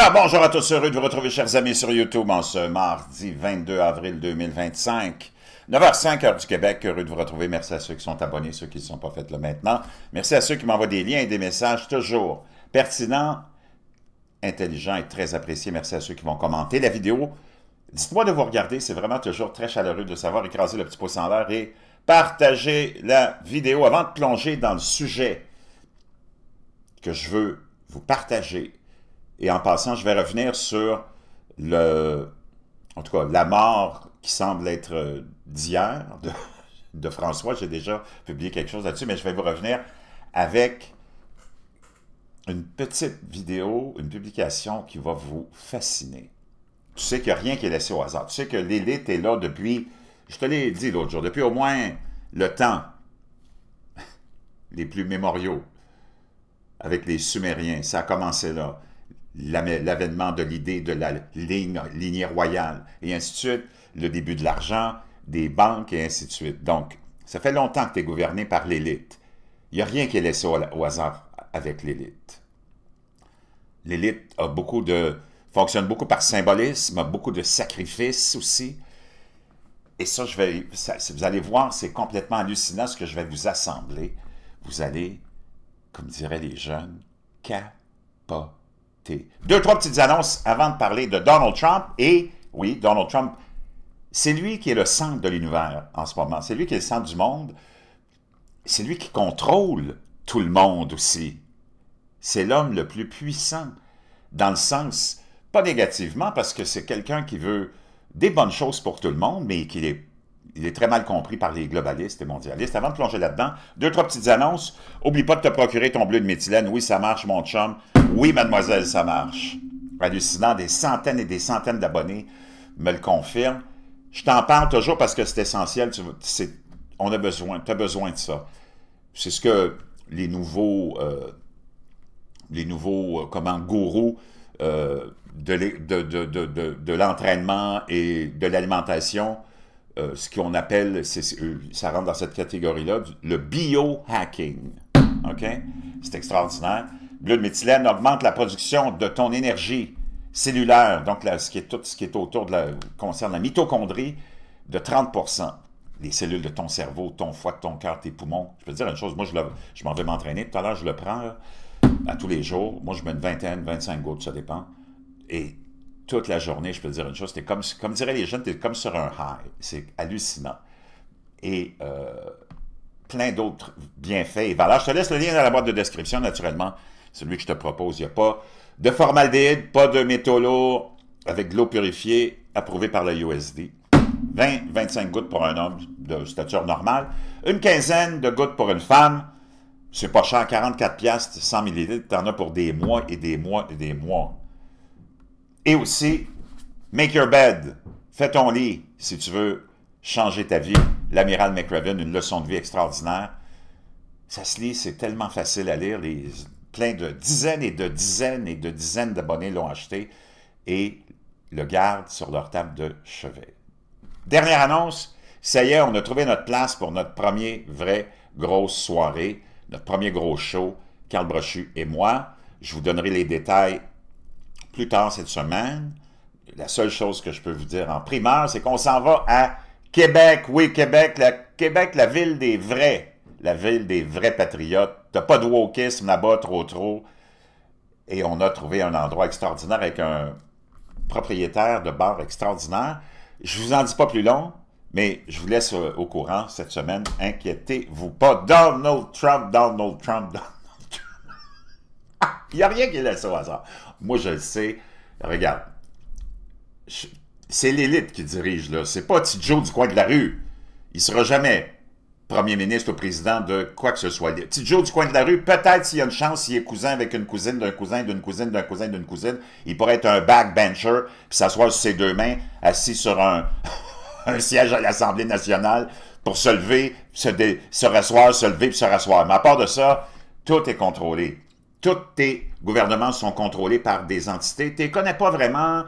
Alors, bonjour à tous, heureux de vous retrouver, chers amis, sur YouTube en ce mardi 22 avril 2025. 9h05, heure du Québec, heureux de vous retrouver. Merci à ceux qui sont abonnés, ceux qui ne sont pas faits là maintenant. Merci à ceux qui m'envoient des liens et des messages toujours pertinents, intelligents et très appréciés. Merci à ceux qui vont commenter la vidéo. Dites-moi de vous regarder, c'est vraiment toujours très chaleureux de savoir. Écraser le petit pouce en l'air et partager la vidéo avant de plonger dans le sujet que je veux vous partager. Et en passant, je vais revenir sur en tout cas, la mort qui semble être d'hier de François. J'ai déjà publié quelque chose là-dessus, mais je vais vous revenir avec une petite vidéo, une publication qui va vous fasciner. Tu sais qu'il n'y a rien qui est laissé au hasard. Tu sais que l'élite est là depuis, je te l'ai dit l'autre jour, depuis au moins le temps, les plus mémoriaux, avec les Sumériens. Ça a commencé là. L'avènement de l'idée de la lignée royale, et ainsi de suite, le début de l'argent, des banques, et ainsi de suite. Donc, ça fait longtemps que tu es gouverné par l'élite. Il n'y a rien qui est laissé au hasard avec l'élite. L'élite a fonctionne beaucoup par symbolisme, a beaucoup de sacrifices aussi. Et ça, vous allez voir, c'est complètement hallucinant ce que je vais vous assembler. Vous allez, comme diraient les jeunes, capoter. Deux, trois petites annonces avant de parler de Donald Trump. Et oui, Donald Trump, c'est lui qui est le centre de l'univers en ce moment. C'est lui qui est le centre du monde. C'est lui qui contrôle tout le monde aussi. C'est l'homme le plus puissant, dans le sens, pas négativement, parce que c'est quelqu'un qui veut des bonnes choses pour tout le monde, mais il est très mal compris par les globalistes et mondialistes. Avant de plonger là-dedans, deux, trois petites annonces. Oublie pas de te procurer ton bleu de méthylène. Oui, ça marche, mon chum. Oui, mademoiselle, ça marche. Hallucinant, des centaines et des centaines d'abonnés me le confirment. Je t'en parle toujours parce que c'est essentiel. Tu as besoin de ça. C'est ce que les nouveaux gourous de l'entraînement et de l'alimentation, ce qu'on appelle, ça rentre dans cette catégorie-là, le biohacking. OK? C'est extraordinaire. Bleu de méthylène augmente la production de ton énergie cellulaire, donc tout ce qui est autour concerne la mitochondrie, de 30%. Les cellules de ton cerveau, ton foie, ton cœur, tes poumons. Je peux te dire une chose, moi je m'en vais m'entraîner. Tout à l'heure, je le prends là, à tous les jours. Moi, je mets une vingtaine, 25 gouttes, ça dépend. Et toute la journée, je peux te dire une chose, comme diraient les jeunes, tu es comme sur un high. C'est hallucinant. Et plein d'autres bienfaits et valeurs. Je te laisse le lien dans la boîte de description, naturellement. Celui que je te propose. Il n'y a pas de formaldéhyde, pas de métaux lourds, avec de l'eau purifiée, approuvée par la USD. 20-25 gouttes pour un homme de stature normale. Une quinzaine de gouttes pour une femme. C'est pas cher, 44 piastres, 100 ml. Tu en as pour des mois et des mois et des mois. Et aussi, make your bed. Fais ton lit si tu veux changer ta vie. L'amiral McRaven, une leçon de vie extraordinaire. Ça se lit, c'est tellement facile à lire. Plein de dizaines et de dizaines et de dizaines d'abonnés l'ont acheté et le gardent sur leur table de chevet. Dernière annonce, ça y est, on a trouvé notre place pour notre premier vrai grosse soirée, notre premier gros show, Carl Brochu et moi. Je vous donnerai les détails plus tard cette semaine. La seule chose que je peux vous dire en primeur, c'est qu'on s'en va à Québec. Oui, Québec, la ville des vrais. La ville des vrais patriotes. T'as pas de wokisme là-bas, trop. Et on a trouvé un endroit extraordinaire avec un propriétaire de bar extraordinaire. Je vous en dis pas plus long, mais je vous laisse au courant cette semaine. Inquiétez-vous pas. Donald Trump. Il n'y a rien qui est laissé au hasard. Moi, je le sais. Regarde. C'est l'élite qui dirige, là. C'est pas petit Joe du coin de la rue. Il sera jamais premier ministre ou président de quoi que ce soit. Petit Joe du coin de la rue, peut-être s'il y a une chance, s'il est cousin avec une cousine d'un cousin, d'une cousine, d'un cousin, d'une cousine, il pourrait être un backbencher, puis s'asseoir sur ses deux mains, assis sur un siège à l'Assemblée nationale, pour se lever, se rasseoir, se lever, puis se rasseoir. Mais à part de ça, tout est contrôlé. Tous tes gouvernements sont contrôlés par des entités. Tu ne les connais pas vraiment.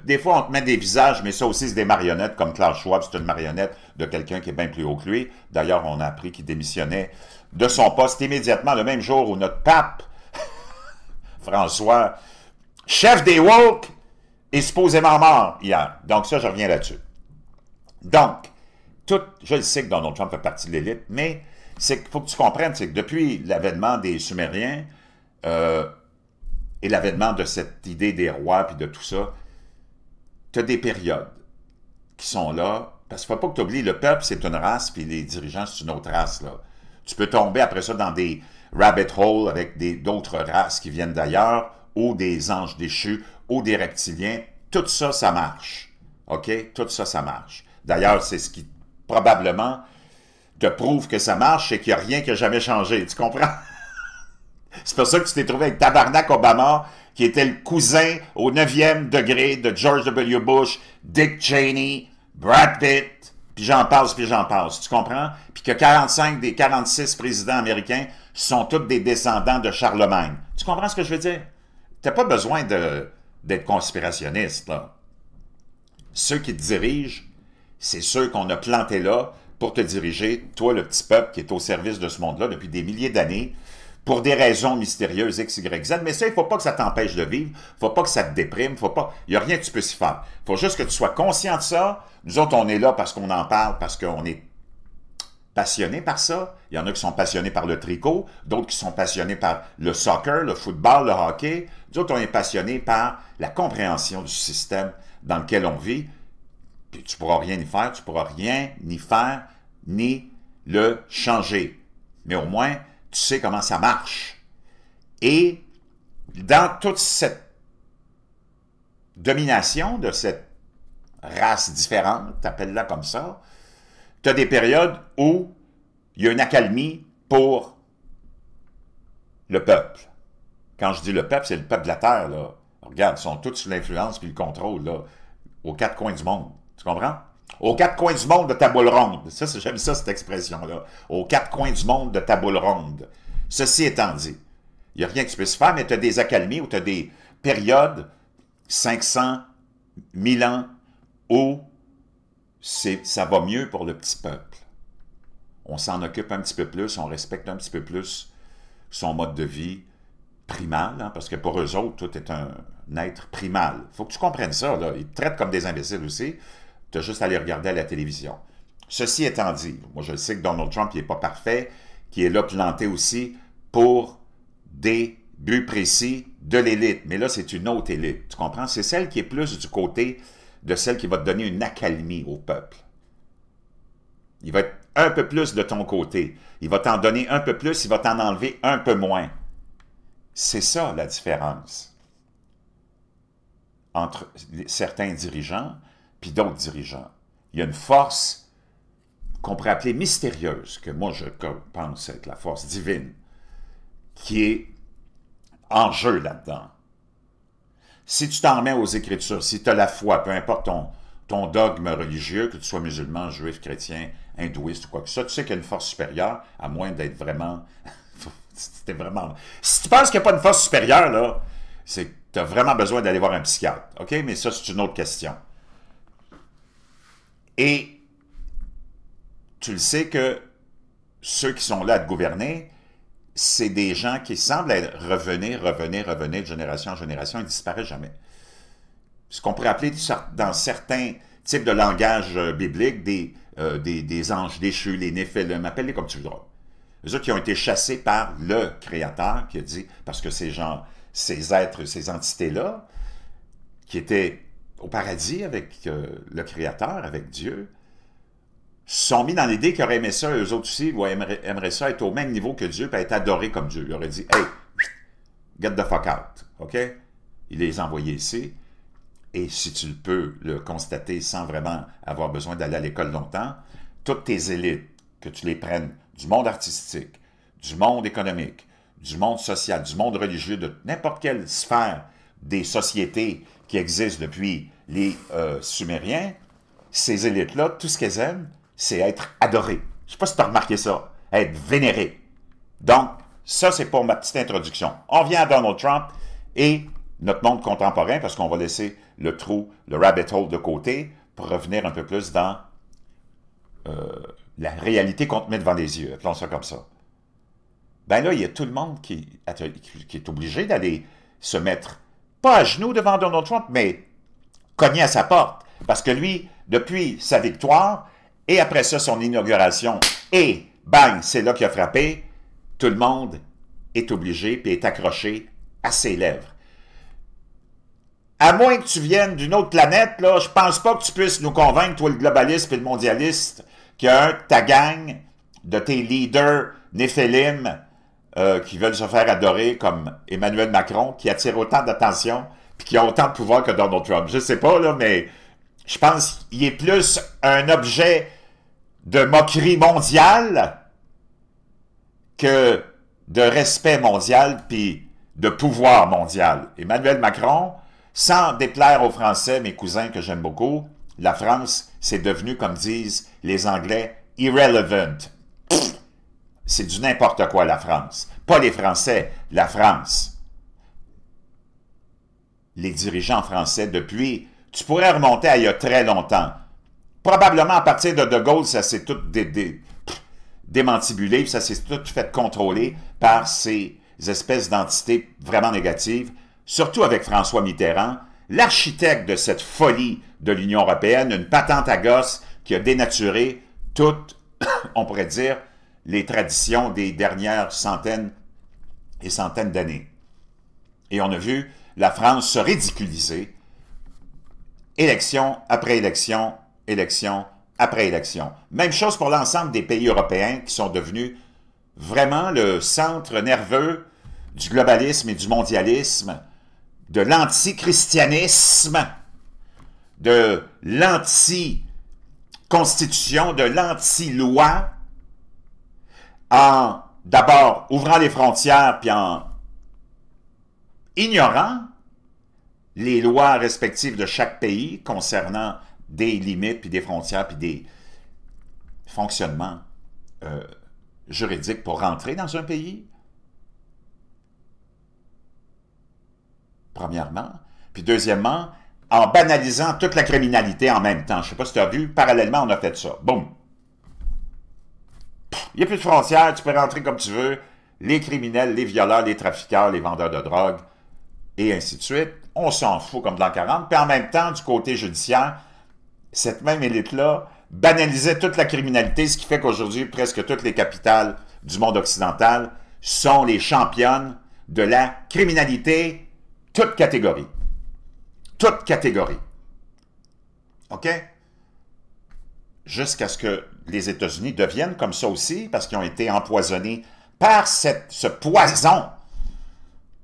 Des fois, on te met des visages, mais ça aussi, c'est des marionnettes, comme Klaus Schwab, c'est une marionnette de quelqu'un qui est bien plus haut que lui. D'ailleurs, on a appris qu'il démissionnait de son poste immédiatement, le même jour où notre pape, François, chef des woke, est supposément mort hier. Donc ça, je reviens là-dessus. Donc, je le sais que Donald Trump fait partie de l'élite, mais c'est qu'il faut que tu comprennes, c'est que depuis l'avènement des Sumériens et l'avènement de cette idée des rois puis de tout ça, tu as des périodes qui sont là, parce qu'il ne faut pas que tu oublies, le peuple, c'est une race, puis les dirigeants, c'est une autre race, là. Tu peux tomber après ça dans des rabbit holes avec d'autres races qui viennent d'ailleurs, ou des anges déchus, ou des reptiliens. Tout ça, ça marche. OK? Tout ça, ça marche. D'ailleurs, c'est ce qui, probablement, te prouve que ça marche, c'est qu'il n'y a rien qui n'a jamais changé. Tu comprends? C'est pour ça que tu t'es trouvé avec Tabarnak Obama, qui était le cousin au 9e degré de George W. Bush, Dick Cheney, Brad Pitt, puis j'en passe, tu comprends? Puis que 45 des 46 présidents américains sont tous des descendants de Charlemagne. Tu comprends ce que je veux dire? T'as pas besoin d'être conspirationniste, là. Ceux qui te dirigent, c'est ceux qu'on a plantés là pour te diriger, toi, le petit peuple qui est au service de ce monde-là depuis des milliers d'années, pour des raisons mystérieuses X, Y, Z. Mais ça, il ne faut pas que ça t'empêche de vivre, il ne faut pas que ça te déprime, il n'y a rien que tu peux s'y faire. Il faut juste que tu sois conscient de ça. Nous autres, on est là parce qu'on en parle, parce qu'on est passionnés par ça. Il y en a qui sont passionnés par le tricot, d'autres qui sont passionnés par le soccer, le football, le hockey. Nous autres, on est passionnés par la compréhension du système dans lequel on vit. Puis tu ne pourras rien y faire, tu ne pourras rien ni faire, ni le changer. Mais au moins, tu sais comment ça marche. Et dans toute cette domination de cette race différente, appelle-la comme ça, tu as des périodes où il y a une accalmie pour le peuple. Quand je dis le peuple, c'est le peuple de la Terre, là. Regarde, ils sont tous sous l'influence puis le contrôle, là, aux quatre coins du monde. Tu comprends? Aux quatre coins du monde de ta boule ronde. Ça, j'aime ça, cette expression-là. Aux quatre coins du monde de ta boule ronde. Ceci étant dit, il n'y a rien que tu puisses faire, mais tu as des accalmies ou tu as des périodes, 500, 1000 ans, où ça va mieux pour le petit peuple. On s'en occupe un petit peu plus, on respecte un petit peu plus son mode de vie primal, hein, parce que pour eux autres, tout est un être primal. Il faut que tu comprennes ça, là. Ils te traitent comme des imbéciles aussi. Tu as juste à les regarder à la télévision. Ceci étant dit, moi je sais que Donald Trump n'est pas parfait, qui est là planté aussi pour des buts précis de l'élite. Mais là, c'est une autre élite, tu comprends? C'est celle qui est plus du côté de celle qui va te donner une accalmie au peuple. Il va être un peu plus de ton côté. Il va t'en donner un peu plus, il va t'en enlever un peu moins. C'est ça la différence entre certains dirigeants puis d'autres dirigeants. Il y a une force qu'on pourrait appeler mystérieuse, que moi je pense être la force divine, qui est en jeu là-dedans. Si tu t'en remets aux Écritures, si tu as la foi, peu importe ton dogme religieux, que tu sois musulman, juif, chrétien, hindouiste ou quoi que ce soit, tu sais qu'il y a une force supérieure, à moins d'être vraiment... Si tu penses qu'il n'y a pas une force supérieure, là, c'est que tu as vraiment besoin d'aller voir un psychiatre. OK? Mais ça, c'est une autre question. Et tu le sais que ceux qui sont là à te gouverner, c'est des gens qui semblent revenir de génération en génération et ne disparaissent jamais. Ce qu'on pourrait appeler dans certains types de langage biblique des anges déchus, les néphilim, appelle-les comme tu voudras. Eux autres qui ont été chassés par le Créateur, qui a dit, parce que ces gens, ces êtres, ces entités-là, qui étaient au paradis avec le Créateur, avec Dieu, sont mis dans l'idée qu'ils auraient aimé ça, eux autres aussi, ou aimeraient ça être au même niveau que Dieu, puis être adorés comme Dieu. Ils auraient dit, hey, get the fuck out, OK? Il les a envoyés ici, et si tu peux le constater sans vraiment avoir besoin d'aller à l'école longtemps, toutes tes élites, que tu les prennes du monde artistique, du monde économique, du monde social, du monde religieux, de n'importe quelle sphère des sociétés qui existent depuis les Sumériens, ces élites-là, tout ce qu'elles aiment, c'est être adorées. Je ne sais pas si tu as remarqué ça, être vénérées. Donc, ça, c'est pour ma petite introduction. On vient à Donald Trump et notre monde contemporain, parce qu'on va laisser le trou, le rabbit hole de côté, pour revenir un peu plus dans la réalité qu'on te met devant les yeux, appelons ça comme ça. Ben là, il y a tout le monde qui est obligé d'aller se mettre pas à genoux devant Donald Trump, mais cogné à sa porte. Parce que lui, depuis sa victoire, et après ça, son inauguration, et bang, c'est là qu'il a frappé, tout le monde est obligé, puis est accroché à ses lèvres. À moins que tu viennes d'une autre planète, là, je pense pas que tu puisses nous convaincre, toi le globaliste et le mondialiste, qu'il y a un de ta gang, de tes leaders néphélim, qui veulent se faire adorer comme Emmanuel Macron, qui attire autant d'attention, puis qui a autant de pouvoir que Donald Trump. Je sais pas, là, mais je pense qu'il est plus un objet de moquerie mondiale que de respect mondial, puis de pouvoir mondial. Emmanuel Macron, sans déplaire aux Français, mes cousins que j'aime beaucoup, la France, c'est devenu, comme disent les Anglais, irrelevant. C'est du n'importe quoi, la France. Pas les Français, la France. Les dirigeants français, depuis, tu pourrais remonter à il y a très longtemps. Probablement à partir de Gaulle, ça s'est tout démantibulé, ça s'est tout fait contrôler par ces espèces d'entités vraiment négatives, surtout avec François Mitterrand, l'architecte de cette folie de l'Union européenne, une patente à gosse qui a dénaturé toutes, on pourrait dire, les traditions des dernières centaines et centaines d'années. Et on a vu la France se ridiculiser, élection après élection, élection après élection. Même chose pour l'ensemble des pays européens qui sont devenus vraiment le centre nerveux du globalisme et du mondialisme, de l'antichristianisme, de l'anti-constitution, de l'anti-loi, en d'abord ouvrant les frontières puis en ignorant les lois respectives de chaque pays concernant des limites puis des frontières puis des fonctionnements juridiques pour rentrer dans un pays, premièrement. Puis deuxièmement, en banalisant toute la criminalité en même temps. Je ne sais pas si tu as vu, parallèlement, on a fait ça. Boum! Il n'y a plus de frontières, tu peux rentrer comme tu veux. Les criminels, les violeurs, les trafiqueurs, les vendeurs de drogue, et ainsi de suite. On s'en fout comme de l'an 40. Puis en même temps, du côté judiciaire, cette même élite-là banalisait toute la criminalité, ce qui fait qu'aujourd'hui, presque toutes les capitales du monde occidental sont les championnes de la criminalité, toute catégorie. Toute catégorie. OK? Jusqu'à ce que les États-Unis deviennent comme ça aussi, parce qu'ils ont été empoisonnés par ce poison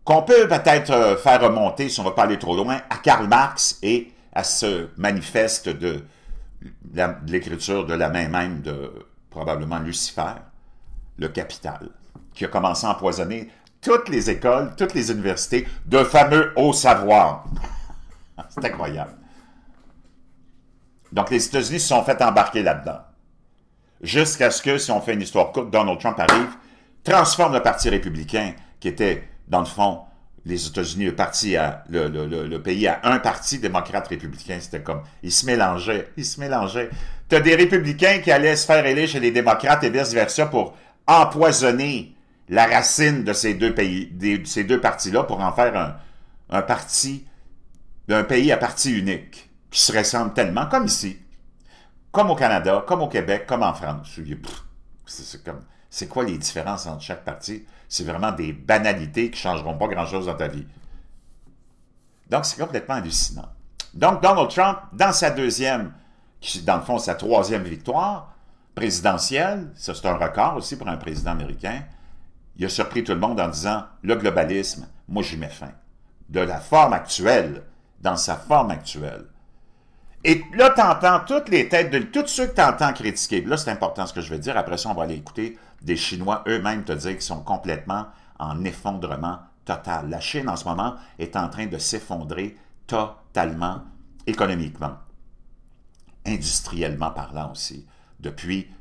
qu'on peut peut-être faire remonter, si on ne va pas aller trop loin, à Karl Marx et à ce manifeste de l'écriture de la main même de probablement Lucifer, le Capital, qui a commencé à empoisonner toutes les écoles, toutes les universités de fameux hauts savoirs. C'est incroyable. Donc, les États-Unis se sont fait embarquer là-dedans. Jusqu'à ce que, si on fait une histoire courte, Donald Trump arrive, transforme le Parti républicain, qui était, dans le fond, les États-Unis, le pays à un parti démocrate-républicain. C'était comme, ils se mélangeaient. Tu as des républicains qui allaient se faire élire chez les démocrates et vice-versa pour empoisonner la racine de ces deux partis-là pour en faire un pays à parti unique, qui se ressemble tellement, comme ici, comme au Canada, comme au Québec, comme en France. C'est quoi les différences entre chaque parti? C'est vraiment des banalités qui ne changeront pas grand-chose dans ta vie. Donc, c'est complètement hallucinant. Donc, Donald Trump, dans sa deuxième, qui dans le fond, sa troisième victoire présidentielle, ça c'est un record aussi pour un président américain, il a surpris tout le monde en disant « Le globalisme, moi j'y mets fin. » De la forme actuelle, dans sa forme actuelle. Et là, tu entends toutes les têtes de tous ceux que tu entends critiquer. Là, c'est important ce que je vais dire. Après ça, on va aller écouter des Chinois eux-mêmes te dire qu'ils sont complètement en effondrement total. La Chine, en ce moment, est en train de s'effondrer totalement économiquement, industriellement parlant aussi. Depuis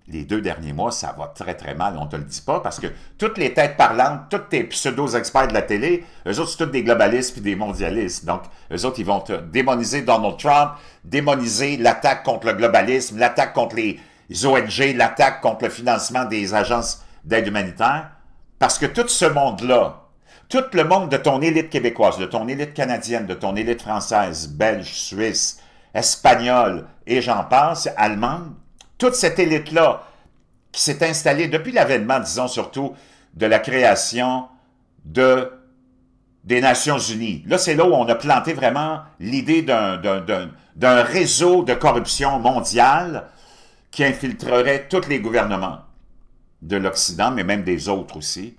les 2 derniers mois, ça va très, très mal. On ne te le dit pas parce que toutes les têtes parlantes, tous tes pseudo-experts de la télé, eux autres, c'est tous des globalistes puis des mondialistes. Donc, eux autres, ils vont te démoniser Donald Trump, démoniser l'attaque contre le globalisme, l'attaque contre les ONG, l'attaque contre le financement des agences d'aide humanitaire. Parce que tout ce monde-là, tout le monde de ton élite québécoise, de ton élite canadienne, de ton élite française, belge, suisse, espagnole, et j'en passe, allemande, toute cette élite-là qui s'est installée depuis l'avènement, disons surtout, de la création des Nations Unies. Là, c'est là où on a planté vraiment l'idée d'un réseau de corruption mondiale qui infiltrerait tous les gouvernements de l'Occident, mais même des autres aussi.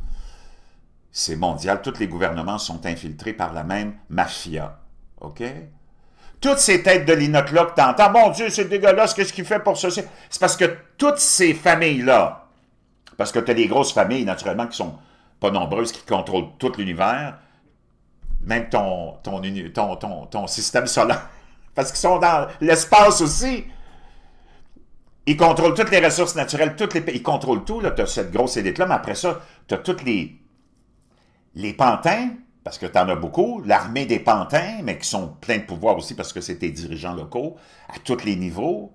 C'est mondial. Tous les gouvernements sont infiltrés par la même mafia. OK? Toutes ces têtes de linotte-là que t'entends, mon Dieu, c'est dégueulasse, qu'est-ce qu'il fait pour ceci? C'est parce que toutes ces familles-là, parce que tu as des grosses familles, naturellement, qui sont pas nombreuses, qui contrôlent tout l'univers, même ton système solaire, parce qu'ils sont dans l'espace aussi. Ils contrôlent toutes les ressources naturelles, ils contrôlent tout, tu as cette grosse élite-là, mais après ça, tu as tous les pantins, parce que tu en as beaucoup, l'armée des pantins, mais qui sont pleins de pouvoir aussi parce que c'est tes dirigeants locaux, à tous les niveaux,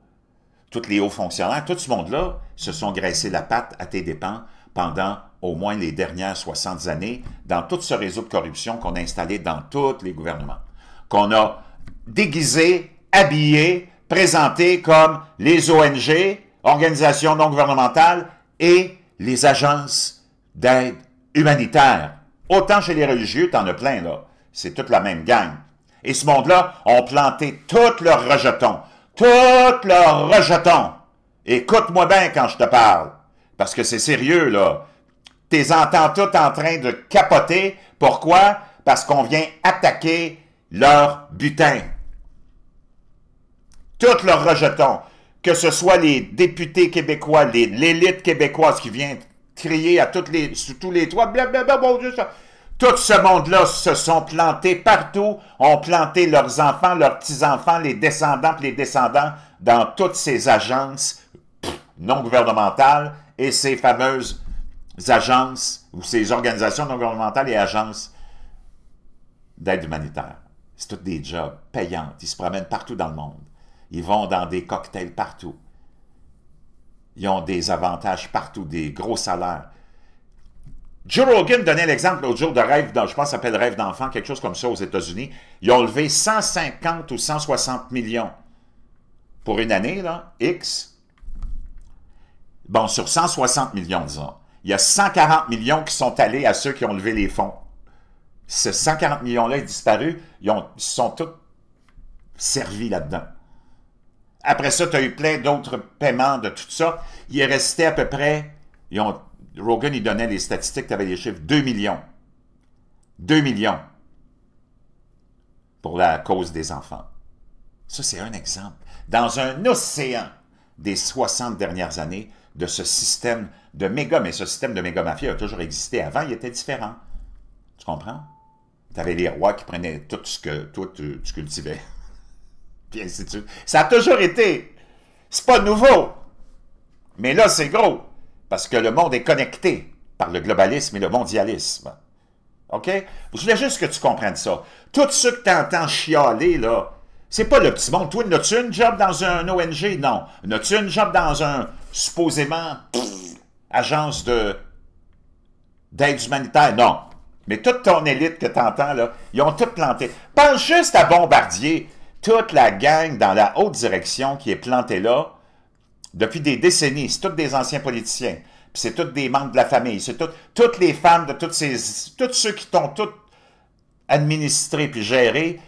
tous les hauts fonctionnaires, tout ce monde-là se sont graissés la patte à tes dépens pendant au moins les dernières 60 années dans tout ce réseau de corruption qu'on a installé dans tous les gouvernements, qu'on a déguisé, habillé, présenté comme les ONG, organisations non gouvernementales, et les agences d'aide humanitaire. Autant chez les religieux, t'en as plein, là. C'est toute la même gang. Et ce monde-là ont planté tous leurs rejetons. Tous leurs rejetons. Écoute-moi bien quand je te parle. Parce que c'est sérieux, là. T'es entends tous en train de capoter. Pourquoi? Parce qu'on vient attaquer leur butin. Tous leurs rejetons. Que ce soit les députés québécois, l'élite québécoise qui vient crier sur tous les toits, blablabla, mon Dieu, ça. Tout ce monde-là se sont plantés partout, ont planté leurs enfants, leurs petits-enfants, les descendants et les descendants dans toutes ces agences non gouvernementales et ces fameuses agences ou ces organisations non gouvernementales et agences d'aide humanitaire. C'est tous des jobs payants. Ils se promènent partout dans le monde. Ils vont dans des cocktails partout. Ils ont des avantages partout, des gros salaires. Joe Rogan donnait l'exemple l'autre jour de rêve, je pense que ça s'appelle Rêve d'enfant, quelque chose comme ça aux États-Unis. Ils ont levé 150 ou 160 millions pour une année, là, X. Bon, sur 160 millions, disons. Il y a 140 millions qui sont allés à ceux qui ont levé les fonds. Ce 140 millions-là est disparu, ils sont tous servis là-dedans. Après ça, tu as eu plein d'autres paiements de tout ça. Il est resté à peu près, Rogan, il donnait les statistiques, tu avais les chiffres, 2 millions. 2 millions pour la cause des enfants. Ça, c'est un exemple. Dans un océan des 60 dernières années de ce système de méga, mais ce système de méga-mafia a toujours existé. Avant, il était différent. Tu comprends? Tu avais les rois qui prenaient tout ce que toi, tu cultivais. Puis ainsi de suite. Ça a toujours été. C'est pas nouveau. Mais là, c'est gros. Parce que le monde est connecté par le globalisme et le mondialisme. OK? Je voulais juste que tu comprennes ça. Tout ce que tu entends chialer, là, c'est pas le petit monde. Toi, n'as-tu une job dans un ONG? Non. N'as-tu une job dans un, supposément, agence d'aide humanitaire? Non. Mais toute ton élite que tu entends, là, ils ont tout planté. Pense juste à Bombardier. Toute la gang dans la haute direction qui est plantée là, depuis des décennies, c'est tous des anciens politiciens. Puis c'est tous des membres de la famille. C'est toutes les femmes de tous ceux qui t'ont tout administré puis géré,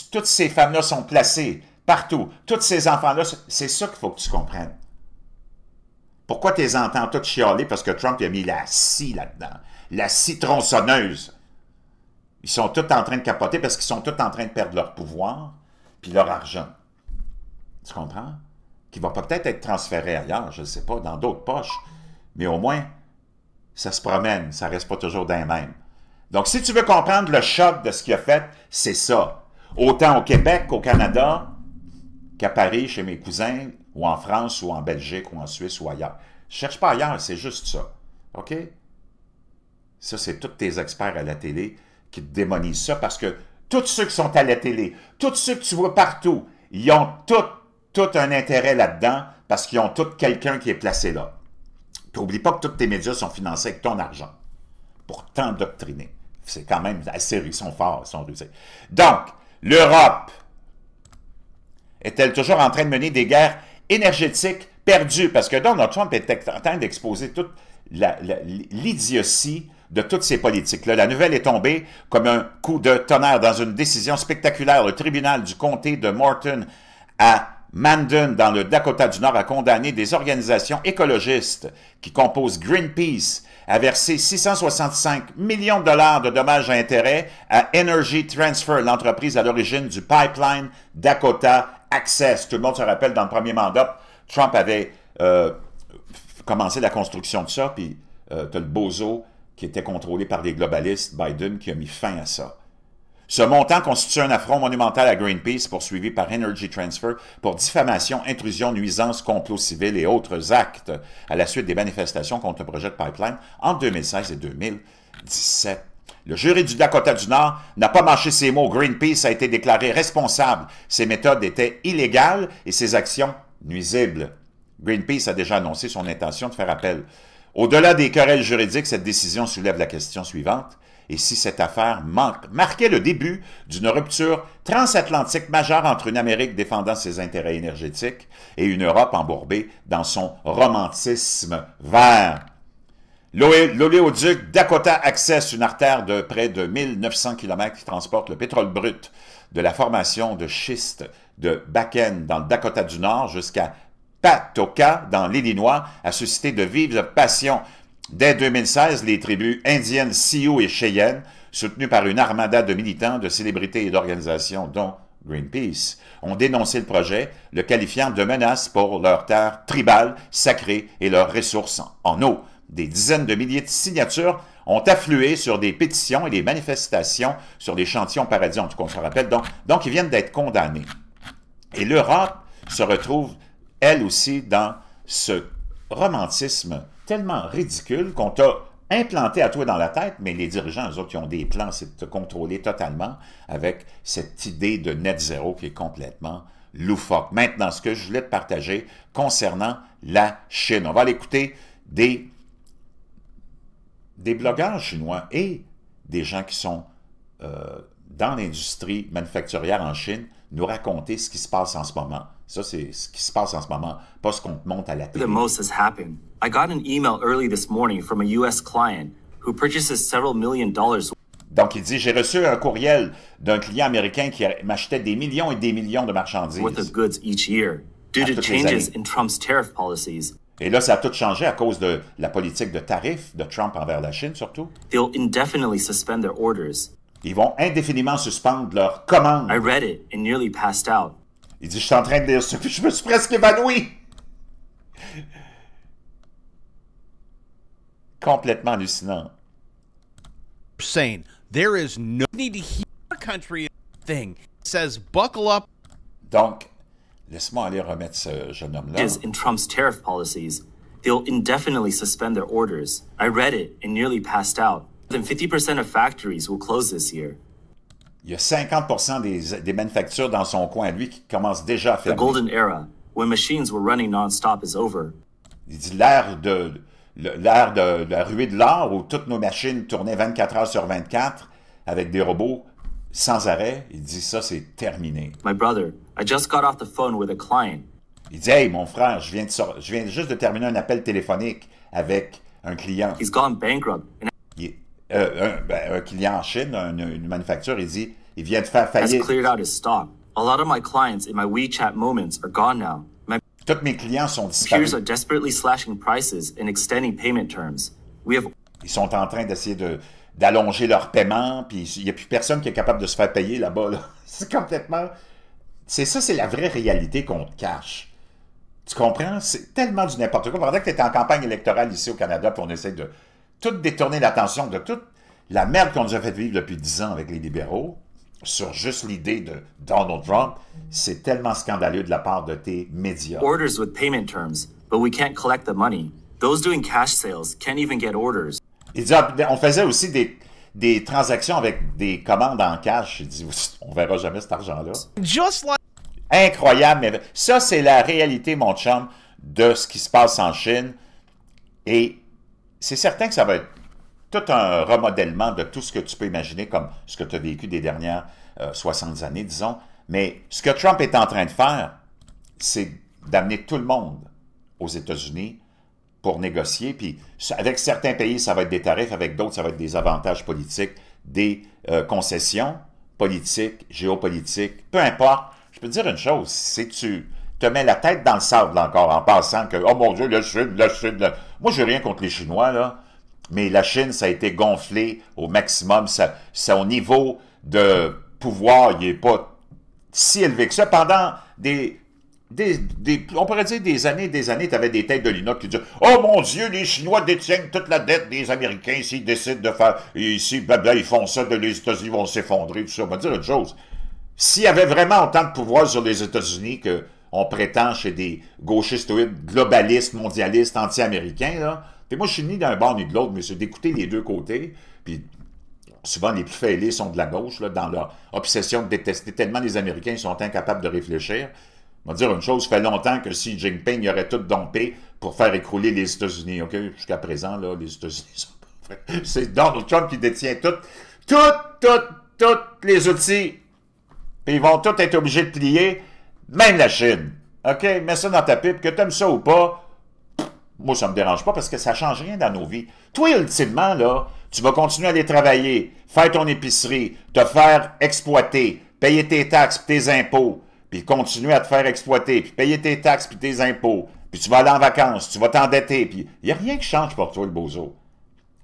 toutes ces femmes-là sont placées partout. Tous ces enfants-là, c'est ça qu'il faut que tu comprennes. Pourquoi tu les entends tous chialer? Parce que Trump a mis la scie là-dedans. La scie tronçonneuse. Ils sont tous en train de capoter parce qu'ils sont tous en train de perdre leur pouvoir puis leur argent. Tu comprends? Qui va peut-être être transféré ailleurs, je ne sais pas, dans d'autres poches. Mais au moins, ça se promène, ça ne reste pas toujours dans les mêmes. Donc, si tu veux comprendre le choc de ce qu'il a fait, c'est ça. Autant au Québec qu'au Canada, qu'à Paris, chez mes cousins, ou en France, ou en Belgique, ou en Suisse, ou ailleurs. Je ne cherche pas ailleurs, c'est juste ça. OK? Ça, c'est tous tes experts à la télé qui te démonisent ça, parce que tous ceux qui sont à la télé, tous ceux que tu vois partout, ils ont tout un intérêt là-dedans parce qu'ils ont tous quelqu'un qui est placé là. Puis n'oublie pas que tous tes médias sont financés avec ton argent pour t'endoctriner. c'est quand même assez... Ils sont forts, ils sont rusés. Donc, l'Europe est-elle toujours en train de mener des guerres énergétiques perdues? Parce que Donald Trump est en train d'exposer toute l'idiotie de toutes ces politiques-là. La nouvelle est tombée comme un coup de tonnerre dans une décision spectaculaire. Le tribunal du comté de Morton à Mandan, dans le Dakota du Nord, a condamné des organisations écologistes qui composent Greenpeace à verser 665 millions de dollars de dommages à intérêts à Energy Transfer, l'entreprise à l'origine du pipeline Dakota Access. Tout le monde se rappelle, dans le premier mandat, Trump avait commencé la construction de ça, puis tu as le bozo qui était contrôlé par les globalistes, Biden, qui a mis fin à ça. Ce montant constitue un affront monumental à Greenpeace, poursuivi par Energy Transfer pour diffamation, intrusion, nuisance, complot civil et autres actes à la suite des manifestations contre le projet de pipeline en 2016 et 2017. Le jury du Dakota du Nord n'a pas mâché ses mots. Greenpeace a été déclaré responsable. Ses méthodes étaient illégales et ses actions nuisibles. Greenpeace a déjà annoncé son intention de faire appel. Au-delà des querelles juridiques, cette décision soulève la question suivante. Et si cette affaire marquait le début d'une rupture transatlantique majeure entre une Amérique défendant ses intérêts énergétiques et une Europe embourbée dans son romantisme vert? L'oléoduc Dakota Access, une artère de près de 1900 km qui transporte le pétrole brut de la formation de schiste de Bakken dans le Dakota du Nord jusqu'à Patoka dans l'Illinois, a suscité de vives passions. Dès 2016, les tribus indiennes Sioux et Cheyenne, soutenues par une armada de militants, de célébrités et d'organisations, dont Greenpeace, ont dénoncé le projet, le qualifiant de menace pour leurs terres tribales, sacrées et leurs ressources en eau. Des dizaines de milliers de signatures ont afflué sur des pétitions et des manifestations sur des chantiers au paradis, en tout cas, on se rappelle. Donc, ils viennent d'être condamnés. Et l'Europe se retrouve, elle aussi, dans ce romantisme tellement ridicule qu'on t'a implanté à toi dans la tête, mais les dirigeants, eux autres, qui ont des plans, c'est de te contrôler totalement avec cette idée de net zéro qui est complètement loufoque. Maintenant, ce que je voulais te partager concernant la Chine. On va aller écouter des blogueurs chinois et des gens qui sont dans l'industrie manufacturière en Chine nous raconter ce qui se passe en ce moment. Ça, c'est ce qui se passe en ce moment, pas ce qu'on te montre à la télé. The most has happened. I got an email early this morning from a US client who purchases several million dollars. Donc, il dit, j'ai reçu un courriel d'un client américain qui m'achetait des millions et des millions de marchandises. Worth of goods each year due to changes in Trump's tariff policies. Et là, ça a tout changé à cause de la politique de tarifs de Trump envers la Chine, surtout. They'll indefinitely suspend their orders. Ils vont indéfiniment suspendre leurs commandes. I read it and nearly passed out. Il dit, je suis en train de lire ça, puis je me suis presque évanoui. Complètement hallucinant. Saying there is no need to hear a country thing. It says buckle up. Donc, laisse-moi aller remettre ce jeune homme-là. In Trump's tariff policies, they'll indefinitely suspend their orders. I read it and nearly passed out. More than 50% of factories will close this year. Il y a 50% des manufactures dans son coin, lui, qui commencent déjà à fermer. The golden era, when machines were running non-stop, is over. Il dit l'ère de la ruée de l'or, où toutes nos machines tournaient 24 heures sur 24, avec des robots sans arrêt. Il dit ça, c'est terminé. My brother, I just got off the phone with a client. Il dit, hey, mon frère, je viens juste de terminer un appel téléphonique avec un client. He's gone bankrupt. Un client en Chine, une manufacture, il dit, il vient de faire faillite. Has cleared out his stock. A lot of my clients in my WeChat moments are gone now. My Tous mes clients sont peers disparus. are desperately slashing prices and extending payment terms. We have Ils sont en train d'essayer d'allonger leur paiement, puis il n'y a plus personne qui est capable de se faire payer là-bas. Là. C'est complètement... C'est la vraie réalité qu'on te cache. Tu comprends? C'est tellement du n'importe quoi. Pendant que tu étais en campagne électorale ici au Canada, puis on essaie de tout détourner l'attention de toute la merde qu'on nous a fait vivre depuis 10 ans avec les libéraux, sur juste l'idée de Donald Trump, c'est tellement scandaleux de la part de tes médias. orders with payment terms, but we can't collect the money. Those doing cash sales can't even get orders. Il dit, on faisait aussi des transactions avec des commandes en cash. Il dit, on verra jamais cet argent-là. Just like Incroyable, mais ça, c'est la réalité, mon chum, de ce qui se passe en Chine. Et c'est certain que ça va être tout un remodèlement de tout ce que tu peux imaginer comme ce que tu as vécu des dernières 60 années, disons. Mais ce que Trump est en train de faire, c'est d'amener tout le monde aux États-Unis pour négocier. Puis avec certains pays, ça va être des tarifs, avec d'autres, ça va être des avantages politiques, des concessions politiques, géopolitiques, peu importe. Je peux te dire une chose, si tu te mets la tête dans le sable encore en pensant que, oh mon Dieu, la Chine, Moi, j'ai rien contre les Chinois, là, mais la Chine, ça a été gonflé au maximum. Son niveau de pouvoir, il n'est pas si élevé que ça. Pendant on pourrait dire des années, tu avais des têtes de l'INOC qui disaient « Oh mon Dieu, les Chinois détiennent toute la dette des Américains, s'ils décident de faire, ici, blabla, ils font ça, les États-Unis vont s'effondrer, tout ça. » On va dire une chose. S'il y avait vraiment autant de pouvoir sur les États-Unis qu'on prétend chez des gauchistes globalistes, mondialistes, anti-américains, là, puis moi, je suis ni d'un bord ni de l'autre, mais c'est d'écouter les deux côtés, puis souvent, les plus fêlés sont de la gauche, là, dans leur obsession de détester tellement les Américains, ils sont incapables de réfléchir. On va dire une chose, ça fait longtemps que Xi Jinping y aurait tout dompé pour faire écrouler les États-Unis. OK? Jusqu'à présent, là, les États-Unis sont pas vrais. C'est Donald Trump qui détient tous les outils. Puis ils vont tous être obligés de plier, même la Chine. OK? Mets ça dans ta pipe, que tu aimes ça ou pas. Moi, ça me dérange pas parce que ça change rien dans nos vies. Toi, ultimement, là, tu vas continuer à aller travailler, faire ton épicerie, te faire exploiter, payer tes taxes et tes impôts, puis continuer à te faire exploiter, puis payer tes taxes puis tes impôts, puis tu vas aller en vacances, tu vas t'endetter, puis il n'y a rien qui change pour toi, le bozo.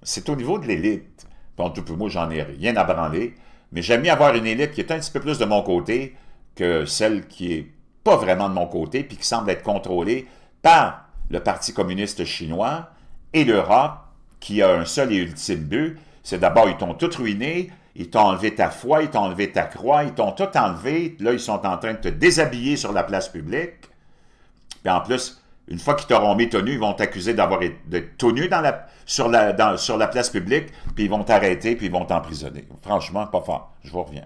C'est au niveau de l'élite. Bon, tout pour moi, j'en ai rien à branler, mais j'aime mieux avoir une élite qui est un petit peu plus de mon côté que celle qui est pas vraiment de mon côté, puis qui semble être contrôlée par le Parti communiste chinois et l'Europe, qui a un seul et ultime but, c'est d'abord, ils t'ont tout ruiné, ils t'ont enlevé ta foi, ils t'ont enlevé ta croix, ils t'ont tout enlevé, là, ils sont en train de te déshabiller sur la place publique, puis en plus, une fois qu'ils t'auront mis tout nu, ils vont t'accuser d'être tout nu sur la place publique, puis ils vont t'arrêter, puis ils vont t'emprisonner. Franchement, pas fort, je vous reviens.